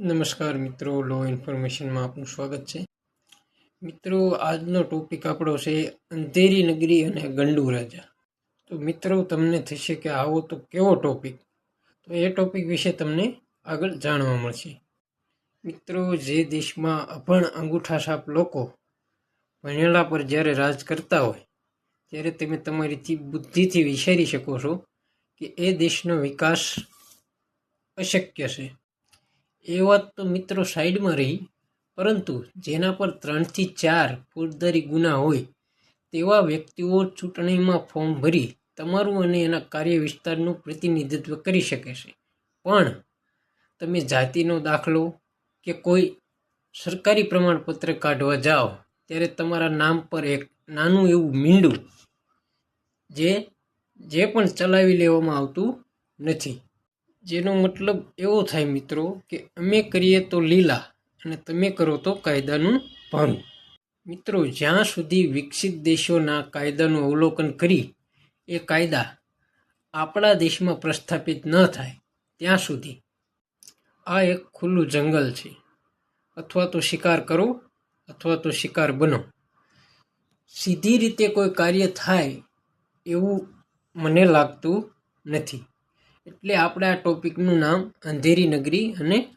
નમસ્કાર મિત્રો, લો ઇન્ફોર્મેશનમાં આપનું સ્વાગત છે. મિત્રો, આજનો ટોપિક આપણો છે અંધેરી નગરી અને ગંડુ રાજા. તો મિત્રો, તમને થશે કે આવો તો કેવો ટોપિક? તો એ ટોપિક વિશે તમને આગળ જાણવા મળશે. મિત્રો, જે દેશમાં અભણ અંગૂઠા છાપ લોકો ભણેલા પર જ્યારે રાજ કરતા હોય ત્યારે તમે તમારી બુદ્ધિથી વિચારી શકો છો કે એ દેશનો વિકાસ અશક્ય છે. એ વાત તો મિત્રો સાઈડમાં રહી, પરંતુ જેના પર 3 થી 4 ફોજદારી ગુના હોય તેવા વ્યક્તિઓ ચૂંટણીમાં ફોર્મ ભરી તમારું અને એના કાર્ય વિસ્તારનું પ્રતિનિધિત્વ કરી શકે છે. પણ તમે જાતિનો દાખલો કે કોઈ સરકારી પ્રમાણપત્ર કાઢવા જાઓ ત્યારે તમારા નામ પર એક નાનું એવું મીંડું જે પણ ચલાવી લેવામાં આવતું નથી. જેનો મતલબ એવો થાય મિત્રો કે અમે કરીએ તો લીલા અને તમે કરો તો કાયદાનું ભંગ. મિત્રો, જ્યાં સુધી વિકસિત દેશોના કાયદાનું અવલોકન કરી એ કાયદા આપણા દેશમાં પ્રસ્થાપિત ન થાય ત્યાં સુધી આ એક ખુલ્લું જંગલ છે. અથવા તો શિકાર કરો અથવા તો શિકાર બનો. સીધી રીતે કોઈ કાર્ય થાય એવું મને લાગતું નથી. એટલે આપણે આ ટોપિકનું નામ અંધેરી નગરી અને